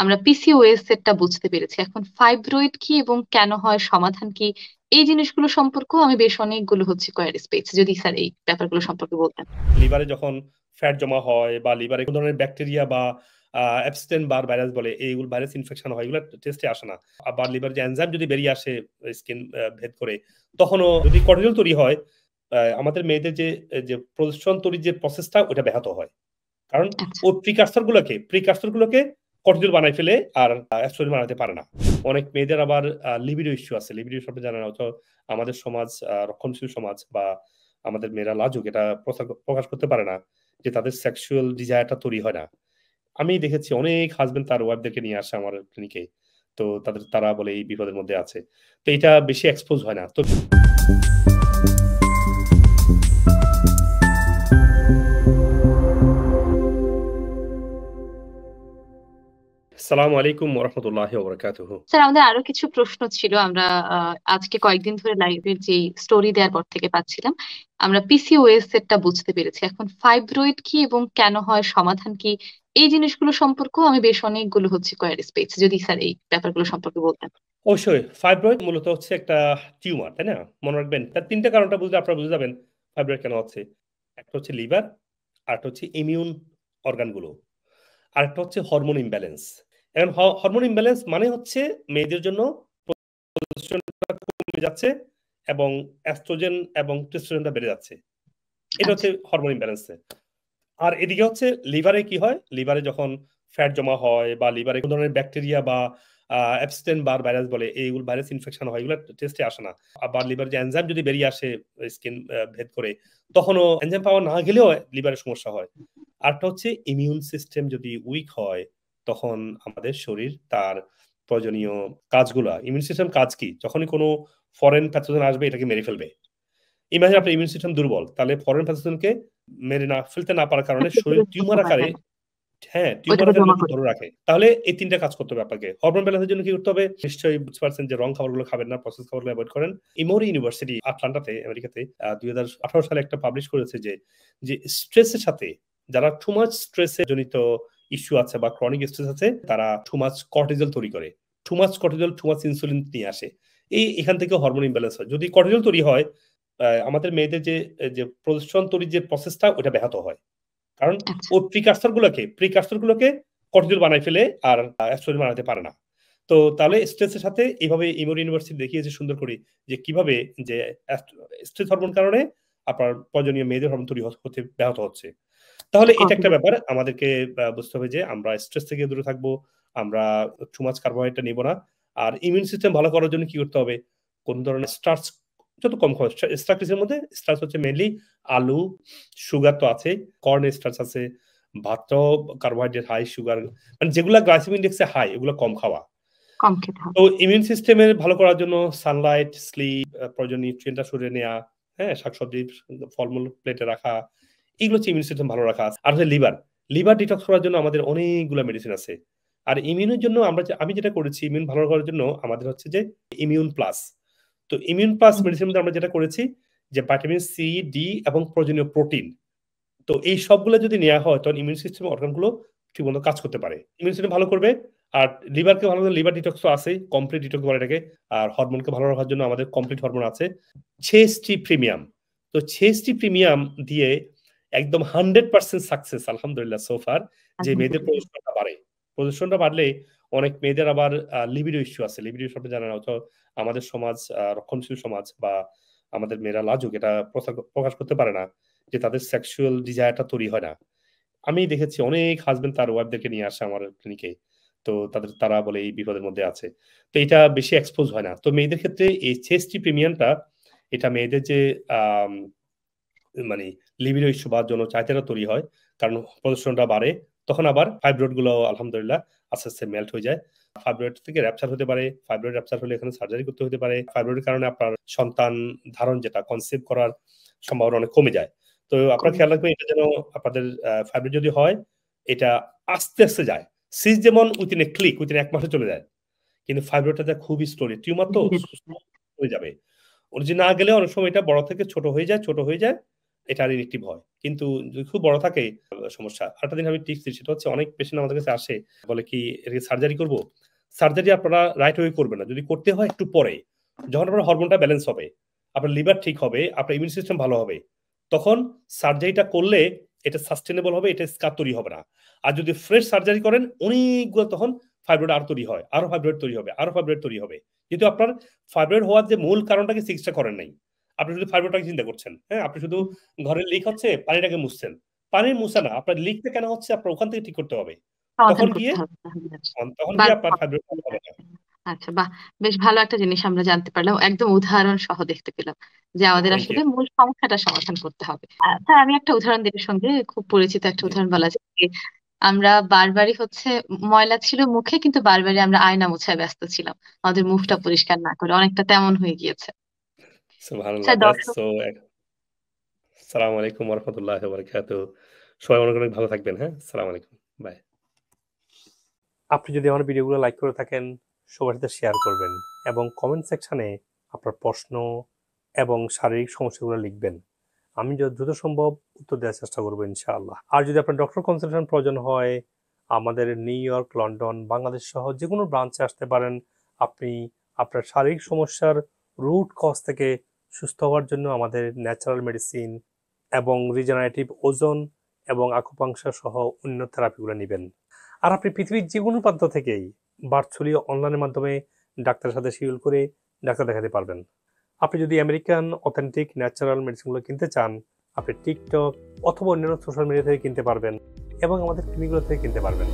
আমরা পিসিওএস এরটা বুঝতে পেরেছি। এখন ফাইব্রয়েড কি এবং কেন হয়, সমাধান কি, এই জিনিসগুলো সম্পর্কেও আমি বেশ অনেকগুলো কোয়ারিজ পেয়েছি। যদি স্যার এই ব্যাপারগুলো সম্পর্কে বলতেন। লিভারে যখন ফ্যাট জমা হয় বা লিভারে কোন ধরনের ব্যাকটেরিয়া বা অ্যাবস্টেন বার ভাইরাস বলে এইগুলো ভাইরাস ইনফেকশন হয়, এগুলো টেস্টে আসে না। আবার লিভার যে এনজাইম যদি বেরিয়ে আসে স্কিন ভেদ করে, তখনও যদি কর্টিজল তৈরি হয়, আমাদের মেয়েদের যে যে প্রজেস্টেরন তৈরির যে প্রসেসটা ওটা ব্যাহত হয়। কারণ আচ্ছা। ওই প্রিকারসর গুলোকে কর্টিজল বানাই ফেলে আর অ্যাস্ট্রোজেন বানাতে পারে না। অনেক মেয়েদের আবার লিবিডো ইস্যু আছে। লিবিডো সম্পর্কে জানা না, অথচ আমাদের সমাজ রক্ষণশীল সমাজ বা আমাদের মেয়েরা লাজুক, এটা প্রকাশ করতে পারে না যে তাদের সেক্সুয়াল ডিজায়ারটা তৈরি হয় না। আমি দেখেছি অনেক হাজবেন্ড তার ওয়াইফদেরকে নিয়ে আসে আমার ক্লিনিকে। তো তারা বলে এই বিপদের মধ্যে আছে। তো এটা বেশি এক্সপোজ হয় না। তো আসসালামু আলাইকুম ওয়া রাহমাতুল্লাহি ওয়া বারাকাতুহু। স্যার, আমাদের আরো কিছু প্রশ্ন ছিল। আমরা আজকে কয়েকদিন ধরে লাইভের যে স্টোরি দেওয়ার পর থেকে পাচ্ছিলাম। আমরা পিসিওএস এরটা বুঝতে পেরেছি। এখন ফাইব্রয়েড কি এবং কেন হয়, সমাধান কি, এই জিনিসগুলো সম্পর্কেও আমি বেশ অনেকগুলো কোয়ারিজ পেয়েছি। যদি স্যার এই ব্যাপারগুলো সম্পর্কে বলতেন। অবশ্যই ফাইব্রয়েড মূলত হচ্ছে একটা টিউমার, তাই না? মনে রাখবেন তার তিনটা কারণটা বুঝলে আপনারা বুঝে যাবেন ফাইব্রয়েড কেন হচ্ছে। একটা হচ্ছে লিভার, আরেকটা হচ্ছে ইমিউন অর্গানগুলো, আরেকটা হচ্ছে হরমোন ইমব্যালেন্স। এখন হরমোন ইমব্যালেন্স মানে হচ্ছে মেয়েদের জন্য প্রজেস্টেরনটা কমে যাচ্ছে এবং অ্যাস্ট্রোজেন এবং টেস্টোস্টেরনটা বেড়ে যাচ্ছে। এটা আচ্ছা। হচ্ছে হরমোন ইমব্যালেন্স। আর এদিকে হচ্ছে লিভারে কি হয়, লিভারে যখন ফ্যাট জমা হয় বা লিভারে কোন ধরনের ব্যাকটেরিয়া বা অ্যাবস্টেন বার ভাইরাস বলে এইগুলো ভাইরাস ইনফেকশন হয়, এগুলো টেস্টে আসে না। আবার লিভার যে এনজাইম যদি বেরিয়ে আসে স্কিন ভেদ করে, তখনও এনজাইম পাওয়া না গেলেও লিভারের সমস্যা হয়। আরটা হচ্ছে ইমিউন সিস্টেম যদি উইক হয়, তখন আমাদের শরীর তার প্রয়োজনীয় কাজগুলা, ইমিউন সিস্টেম কাজ কি, যখনই কোনো ফরেন প্যাথোজেন আসবে এটাকে মেরে ফেলবে। ইমাজিন আপনার ইমিউন সিস্টেম দুর্বল, তাহলে ফরেন প্যাথোজেনকে মেরে না ফেলতে না পারার কারণে শরীর টিউমার আকারে, হ্যাঁ, হ্যাঁ, টিউমার ওইটাকে আকারে জমা লোকে করে। ধরে রাখে। তাহলে এই তিনটা কাজ করতে হবে আপনাকে। হরমোন ব্যালেন্সের জন্য কি করতে হবে? নিশ্চয়ই বুঝতে পারছেন যে রং খাবারগুলো খাবেন না, প্রসেস খাবারগুলো এভয়েড করেন। ইমোরি ইউনিভার্সিটি আটলান্টাতে আমেরিকাতে 2018 সালে একটা পাবলিশ করেছে যে যে স্ট্রেসের সাথে যারা টু মাচ স্ট্রেসে জনিত ইস্যু আছে বা ক্রনিক স্ট্রেস আছে, তারা টু মাচ কর্টিজল তৈরি করে। Too much cortisol, too much insulin নিয়ে আসে। এখান থেকে হরমোন ইমব্যালেন্স হয়। যদি কর্টিজল তৈরি হয়, আমাদের মেয়েদের যে যে প্রজেস্টেরন তৈরির যে প্রসেসটা ওটা ব্যাহত হয়। কারণ আচ্ছা। ওই প্রিকারসর গুলোকে কর্টিজল বানাই ফেলে আর অ্যাস্ট্রোজেন বানাতে পারে না। তো তাহলে স্ট্রেসের সাথে এইভাবে ইমোরি ইউনিভার্সিটি দেখিয়েছে সুন্দর করে যে কিভাবে যে স্ট্রেস হরমোন কারণে আপনার প্রয়োজনীয় মেয়েদের হরমোন তৈরি হতে ব্যাহত হচ্ছে। তাহলে এটা একটা কতজন? ব্যাপার আমাদেরকে বুঝতে হবে যে আমরা স্ট্রেস থেকে দূরে থাকবো, আমরা টু মাচ কার্বোহাইড্রেট নিব না। আর ইমিউন সিস্টেম ভালো করার জন্য কি করতে হবে? কোন ধরনের স্টার্চ যত কম খাওয়া। স্টার্চের মধ্যে স্টার্চ হচ্ছে মেইনলি আলু, সুগার তো আছে, কর্ন স্টার্চ আছে, ভাতটাও কার্বোহাইড্রেট হাই, সুগার মানে যেগুলা গ্লাইসেমিক ইনডেক্সে হাই ওগুলো কম খাওয়া। কম খেতে হবে। তো ইমিউন সিস্টেমের ভালো করার জন্য সানলাইট, স্লিপ, প্রয়োজনীয় নিউট্রিয়েন্টটা শরীরে নেওয়া, হ্যাঁ, শাকসবজি, ফলমূল প্লেটে রাখা, এগুলো হচ্ছে ইমিউন সিস্টেম ভালো রাখা। আর হচ্ছে লিভার ডিটক্স করার জন্য আমাদের অনেকগুলো মেডিসিন আছে। আর ইমিউনের জন্য আমি যেটা করেছি ইমিউন ভালো করার জন্য আমাদের হচ্ছে যে ইমিউন প্লাস। তো ইমিউন প্লাস হুম। মেডিসিন মধ্যে আমরা যেটা করেছি যে ভিটামিন সি, ডি এবং প্রয়োজনীয় প্রোটিন। তো এই সবগুলো যদি নেওয়া হয় তখন ইমিউন সিস্টেম অর্গানগুলো ঠিকমতো কাজ করতে পারে, ইমিউন সিস্টেম ভালো করবে। আর লিভারকে ভালো করবে, লিভার ডিটক্স তো আছেই, কমপ্লিট ডিটক্স বলে এটাকে। আর হরমোনকে ভালো রাখার জন্য আমাদের কমপ্লিট হরমোন আছে ছেস্টি প্রিমিয়াম। তো ছেস্টি প্রিমিয়াম দিয়ে একদম 100% সাকসেস আলহামদুলিল্লাহ সোফার, যে মেয়েদের আলহামদুলিল্লাহ। প্রজেস্টেরনটা বাড়ে। প্রজেস্টেরনটা বাড়লে অনেক মেয়েদের আবার লিবিডো ইস্যু আছে। লিবিডো সম্পর্কে জানা না, অথচ আমাদের সমাজ রক্ষণশীল সমাজ বা আমাদের মেয়েরা লাজুক, এটা প্রকাশ করতে পারে না যে তাদের সেক্সুয়াল ডিজায়ারটা তৈরি হয় না। আমি দেখেছি অনেক হাজবেন্ড তার ওয়াইফদেরকে নিয়ে আসে আমার ক্লিনিকে। তো তারা বলে এই বিপদের মধ্যে আছে। তো এটা বেশি এক্সপোজ হয় না। তো মেয়েদের ক্ষেত্রে এই চেস্টি প্রিমিয়ামটা, এটা মেয়েদের যে আম মানে লিবিডো ইস্যু বা যৌন চাহিদাটা তৈরি হয়, কারণ প্রজেস্টেরনটা বাড়ে। তখন আবার ফাইব্রয়েড গুলো আলহামদুলিল্লাহ আস্তে আস্তে মেল্ট হয়ে যায়। ফাইব্রয়েড থেকে র্যাপচার হতে পারে। ফাইব্রয়েড র্যাপচার হলে এখানে সার্জারি করতে হতে পারে। ফাইব্রয়েডের কারণে আপনার সন্তান ধারণ যেটা কনসিভ করার সম্ভাবনা অনেক কমে যায়। তো আপনার কমে। খেয়াল রাখবেন এটা যেন আপনাদের ফাইব্রয়েড যদি হয়, এটা আস্তে আস্তে যায়। সিস যেমন উইথিন এ ক্লিক, উইথিন ১ মাসে চলে যায়। কিন্তু ফাইব্রয়েডটা খুবই স্লোলি। টিউমার তো ধীরে ধীরে। হয়ে যাবে। ওর যে না গেলে অনেক সময় এটা বড় থেকে ছোট হয়ে যায়, ছোট হয়ে যায়। এটা আর ইনএক্টিভ হয়। কিন্তু যদি খুব বড় থাকে সমস্যা। আরেকটা জিনিস আমি টিপস দিই, সেটা হচ্ছে অনেক পেশেন্ট আমাদের কাছে আসে, বলে কি এটাকে সার্জারি করব? সার্জারি আপনারা রাইট ওয়ে করবেন না। যদি করতে হয় একটু পরে। যখন আপনার হরমোনটা ব্যালেন্স হবে, আপনার লিভার ঠিক হবে, আপনার ইমিউন সিস্টেম ভালো হবে। তখন সার্জারিটা করলে এটা সাস্টেইনেবল হবে, এটা স্কার তৈরি হবে না। আর যদি ফ্রেশ সার্জারি করেন অনেকগুলো তখন ফাইব্রয়েড আর তৈরি হয়। আরো ফাইব্রয়েড তৈরি হবে, আরো ফাইব্রয়েড তৈরি হবে। কিন্তু আপনার ফাইব্রয়েড হওয়ার যে মূল কারণটাকে চিকিৎসা করেন নাই। আপনি শুধু ফাইব্রয়েডটাকে চিন্তা করছেন। হ্যাঁ? আপনি শুধু ঘরে লিক হচ্ছে, পানিটাকে মুছছেন। পানি মুছা না, আপনার লিকটা কেন হচ্ছে আপনার ওখান থেকে ঠিক করতে হবে। সমাধান তখন গিয়ে করতে হবে তাহলে। তখন বা গিয়ে আপনার ফাইব্রয়েড হবে না। আচ্ছা, বাহ, বেশ ভালো একটা জিনিস আমরা জানতে পারলাম, একদম উদাহরণ সহ দেখতে পেলাম যে আমাদের থ্যাংক আসলে ইউ। মূল সমস্যাটা সমাধান করতে হবে। স্যার, আমি একটা উদাহরণ দিই এর সঙ্গে, খুব পরিচিত একটা জি, উদাহরণ বলা যায় যে আমরা বারবারই হচ্ছে ময়লা ছিল মুখে, কিন্তু বারবারই আমরা আয়না মোছায় ব্যস্ত ছিলাম, আমাদের মুখটা পরিষ্কার না করে, অনেকটা তেমন হয়ে গিয়েছে। সুবহানাল্লাহ। স্যার, দ্যাটস দর্শক, সো আসসালামু আলাইকুম ওয়া রাহমাতুল্লাহি ওয়া বারাকাতুহু। সবাই অনেক, অনেক ভালো থাকবেন, হ্যাঁ? আসসালামু আলাইকুম। বাই। আপনি যদি আমার ভিডিওগুলো লাইক করে থাকেন, সবার সাথে শেয়ার করবেন এবং কমেন্ট সেকশনে আপনার প্রশ্ন এবং শারীরিক সমস্যাগুলো লিখবেন। আমি যত দ্রুত সম্ভব উত্তর দেওয়ার চেষ্টা করবো ইনশাআল্লাহ। আর যদি আপনার ডক্টর কনসালটেশন প্রয়োজন হয়, আমাদের নিউ ইয়র্ক, লন্ডন, বাংলাদেশ সহ যেকোনো ব্রাঞ্চে আসতে পারেন। আপনি আপনার শারীরিক সমস্যার রুট কজ থেকে সুস্থ হওয়ার জন্য আমাদের ন্যাচারাল মেডিসিন এবং রিজেনারেটিভ ওজন এবং আকুপাংশার সহ অন্য থেরাপিগুলো নেবেন। আর আপনি পৃথিবীর যেকোনো প্রান্ত থেকেই ভার্চুয়ালি অনলাইনের মাধ্যমে ডাক্তারের সাথে শিডিউল করে ডাক্তার দেখাতে পারবেন। আপনি যদি আমেরিকান অথেন্টিক ন্যাচারাল মেডিসিনগুলো কিনতে চান, আপনি টিকটক অথবা অন্যান্য সোশ্যাল মিডিয়া থেকে কিনতে পারবেন এবং আমাদের ক্লিনিকগুলো থেকে কিনতে পারবেন।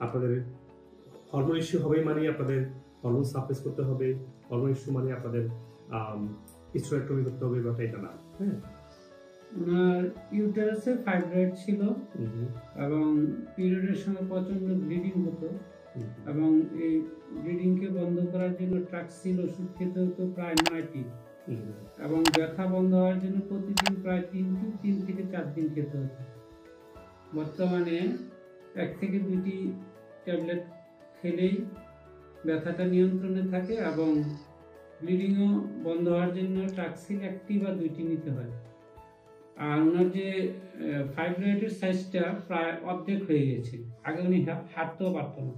আপনাদের হরমোন ইস্যু হবে মানে আপনাদের হরমোন সাপ্রেস করতে হবে, হরমোন ইস্যু মানে আপনাদের হিস্টেরেক্টমি করতে হবে, ব্যাপারটা এটা না। হ্যাঁ, ওনার ইউটারাসে ফাইব্রয়েড ছিল এবং পিরিয়ডের সময় প্রচন্ড ব্লিডিং হতো এবং এই ব্লিডিংকে বন্ধ করার জন্য ট্রাক্সিল ওষুধ খেতে হতো প্রায় 9টি এবং ব্যথা বন্ধ হওয়ার জন্য প্রতিদিন প্রায় 3 থেকে 4 দিন খেতে হতো। বর্তমানে 1 থেকে 2টি ট্যাবলেট খেলেই ব্যথাটা নিয়ন্ত্রণে থাকে এবং ব্লিডিংও বন্ধ হওয়ার জন্য ট্রাক্সিল 1টি বা 2টি নিতে হয়। আর ওনার যে ফাইব্রয়েডের সাইজটা প্রায় অর্ধেক হয়ে গেছে। আগে উনি হাঁটতেও পারতো না,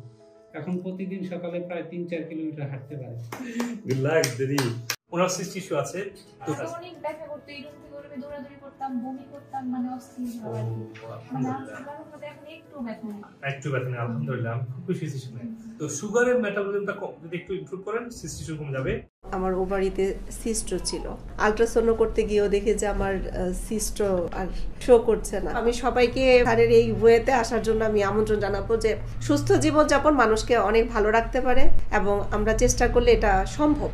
এখন প্রতিদিন সকালে প্রায় 3-4 কিলোমিটার হাঁটতে পারে। রিল্যাক্স দিদি। ওনার সিস্ট ইস্যু আছে তো অনেক ব্যথা করতো, এই রুম থেকে ওই রুমে দৌড়াদৌড়ি করতাম, বমি করতাম, মানে অস্থির ভাবে আর কি। মানে আল্লাহর রহমতে এখন একটু ব্যথা নেই। একটু ব্যথা নেই, আলহামদুলিল্লাহ। আমি খুব খুশি হয়েছি শুনে। তো সুগারের মেটাবলিজমটা যদি একটু ইমপ্রুভ করেন, সিস্ট ইস্যু কমে যাবে। আমার ওভারিতে সিস্ট ছিল, আল্ট্রাসাউন্ড করতে গিয়েও দেখি যে আমার সিস্ট আর শো করছে না। আমি সবাইকে এখানের এই ওয়েতে আসার জন্য আমি আমন্ত্রণ জানাবো যে সুস্থ জীবনযাপন মানুষকে অনেক ভালো রাখতে পারে এবং আমরা চেষ্টা করলে এটা সম্ভব।